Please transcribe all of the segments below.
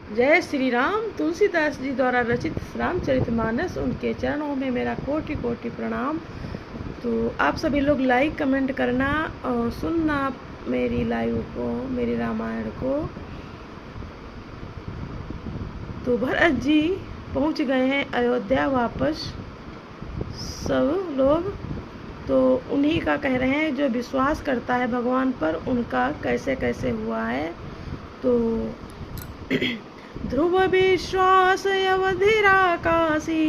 जय श्री राम। तुलसीदास जी द्वारा रचित रामचरितमानस, उनके चरणों में मेरा कोटि कोटि प्रणाम। तो आप सभी लोग लाइक कमेंट करना और सुनना मेरी लाइव को, मेरी रामायण को। तो भरत जी पहुंच गए हैं अयोध्या वापस सब लोग। तो उन्हीं का कह रहे हैं, जो विश्वास करता है भगवान पर उनका कैसे कैसे हुआ है। तो ध्रुव विश्वास अवधिराकाशी,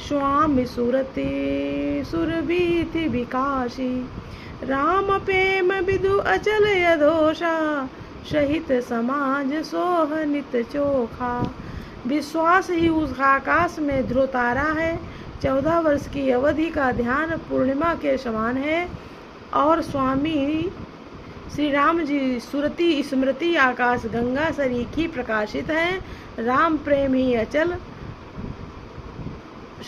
स्वामी सुरति सुरभीति विकासी, राम प्रेम विदु अचल यदोषा, सहित समाज सोह नित चोखा। विश्वास ही उस आकाश में ध्रुव तारा है। 14 वर्ष की अवधि का ध्यान पूर्णिमा के समान है। और स्वामी श्री राम जी सुरति स्मृति आकाश गंगा सरीखी प्रकाशित है। राम प्रेम ही अचल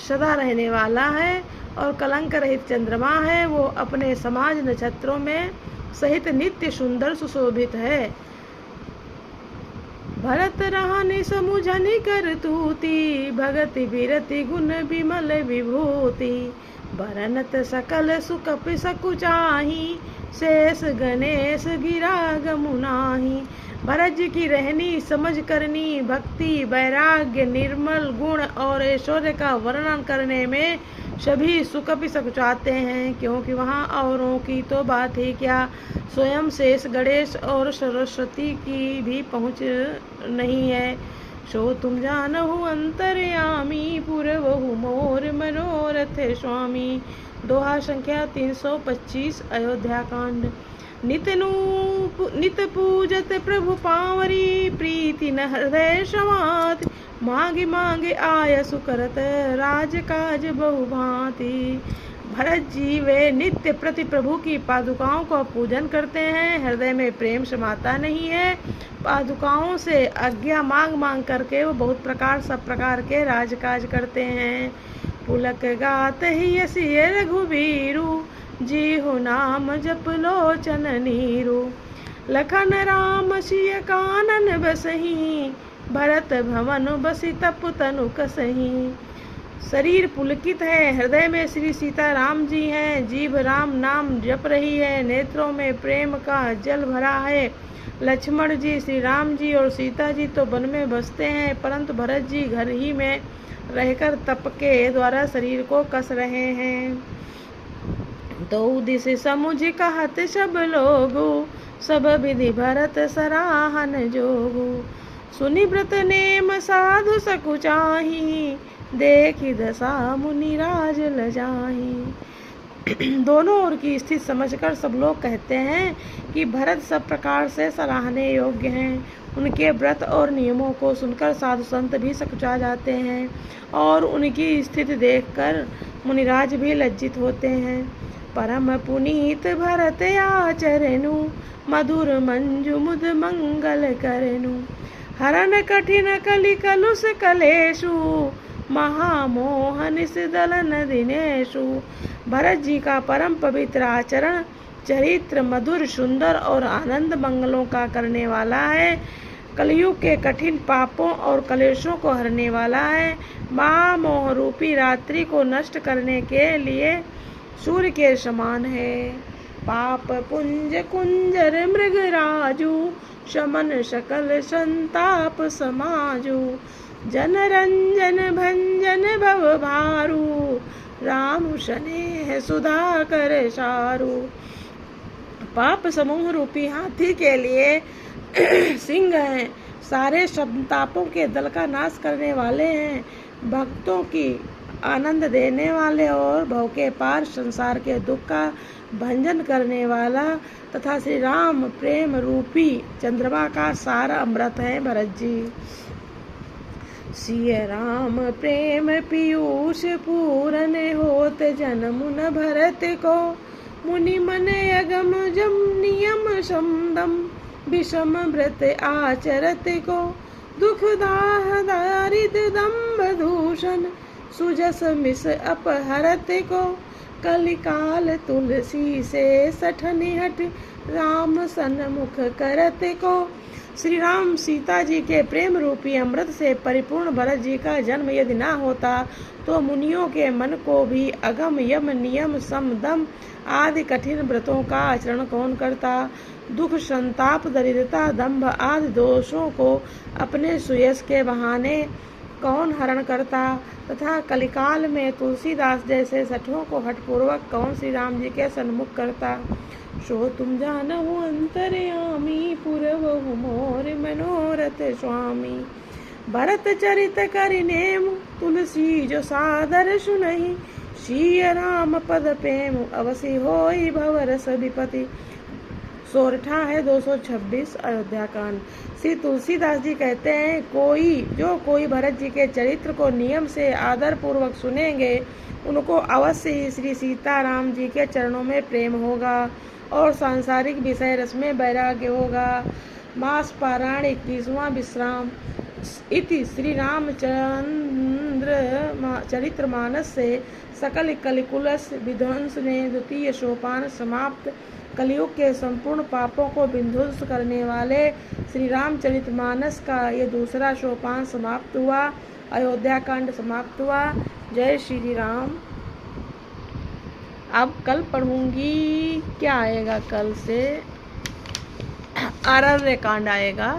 सदा रहने वाला है और कलंक रहित चंद्रमा है। वो अपने समाज नक्षत्रों में सहित नित्य सुंदर सुशोभित है। भरत रहनि समुझनि कर तूति, भगति बिरति गुण विमल विभूति, बरनत सकल सुकप सकुचाही, शेष गणेश गिरा गमुनाही। भरत जी की रहनी समझ करनी, भक्ति वैराग्य निर्मल गुण और ऐश्वर्य का वर्णन करने में सभी सुकपि सकुचाते हैं, क्योंकि वहाँ औरों की तो बात ही क्या, स्वयं शेष गणेश और सरस्वती की भी पहुँच नहीं है। सो तुम जानहु अंतर्यामी, पूरवहु मोर मनोरथ स्वामी। दोहा संख्या 325 अयोध्या कांड। नित पूजत प्रभु पावरी, प्रीति न हृदय समाति, मांगे मांगे आय सुकरत, राज काज बहु भांति। भरत जी वे नित्य प्रति प्रभु की पादुकाओं का पूजन करते हैं। हृदय में प्रेम समाता नहीं है। पादुकाओं से आज्ञा मांग मांग करके वो बहुत सब प्रकार के राजकाज करते हैं। पुलक गात ही यसी रघुवीरु, जी हो नाम जप लोचन नीरु। लखन राम सिय कानन बसही, भरत भवन बसी तप तनु कसही। शरीर पुलकित है, हृदय में श्री सीता राम जी हैं। जीभ राम नाम जप रही है, नेत्रों में प्रेम का जल भरा है। लक्ष्मण जी, श्री राम जी और सीता जी तो वन में बसते हैं, परंतु भरत जी घर ही में रहकर तप के द्वारा शरीर को कस रहे हैं। दो दिस समुझ कहत सब लोगु, सब विधि भरत सराहन जोगु। सुनि व्रत नेम साधु सकुचाही, देखि दशा मुनि राज लजाही। दोनों ओर की स्थिति समझकर सब लोग कहते हैं कि भरत सब प्रकार से सराहने योग्य हैं। उनके व्रत और नियमों को सुनकर साधु संत भी सकुचा जाते हैं और उनकी स्थिति देखकर मुनिराज भी लज्जित होते हैं। परम पुनीत भरत आचरनु, मधुर मंजु मुद मंगल करनु। हरन कठिन कलि कलुष कलेशु, महामोहन दलन दिनेशु। भरत जी का परम पवित्र आचरण चरित्र मधुर सुंदर और आनंद मंगलों का करने वाला है। कलयुग के कठिन पापों और कलेशों को हरने वाला है। महामोह रूपी रात्रि को नष्ट करने के लिए सूर्य के समान है। पाप पुंज कुंजर मृगराजू, शमन सकल संताप समाजू। जन रंजन भंजन भव भारू, राम स्नेह सुधा कर सारू। पाप समूह रूपी हाथी के लिए सिंह हैं, सारे संतापों के दल का नाश करने वाले हैं। भक्तों की आनंद देने वाले और भव के पार संसार के दुख का भंजन करने वाला तथा श्री राम प्रेम रूपी चंद्रमा का सारा अमृत है भरत जी। सिय राम प्रेम पीयूष पूरन होत, जन्म न भरत को, मुनि मन अगम जम नियम समदम, विषम व्रत आचरत को। दुख दाह दारिद दम्भ दूषण, सुजस मिस अपहरत को। कलिकाल तुलसी से सठ निहट, राम सन्मुख करत को। श्री राम सीता जी के प्रेम रूपी अमृत से परिपूर्ण भरत जी का जन्म यदि न होता तो मुनियों के मन को भी अगम यम नियम सम दम आदि कठिन व्रतों का आचरण कौन करता। दुख संताप दरिद्रता दंभ आदि दोषों को अपने सुयश के बहाने कौन हरण करता तथा कलिकाल में तुलसीदास जैसे सठों को हठपूर्वक कौन श्री राम जी के सन्मुख करता। सो तुम जानहु अंतर्यामी पुरवहु मोर मनोरथ स्वामी। भरत चरित करि नेम तुलसी जो सादर सुनहि। सिय राम पद प्रेम अवसि होई भवरस विपति। सोरठा है 226 अयोध्या कांड। श्री तुलसीदास जी कहते हैं कोई भरत जी के चरित्र को नियम से आदर पूर्वक सुनेंगे उनको अवश्य ही श्री सीताराम जी के चरणों में प्रेम होगा और सांसारिक विषय रस में वैराग्य होगा। मास पारायण 21वां विश्राम। इति श्री रामचंद्र चरित्रमानस से सकल कलिकुलस विध्वंस ने द्वितीय सोपान समाप्त। कलयुग के संपूर्ण पापों को विध्वंस करने वाले श्री रामचरितमानस का ये दूसरा सोपान समाप्त हुआ। अयोध्या कांड समाप्त हुआ। जय श्री राम। अब कल पढ़ूंगी क्या आएगा, कल से आरण्य कांड आएगा।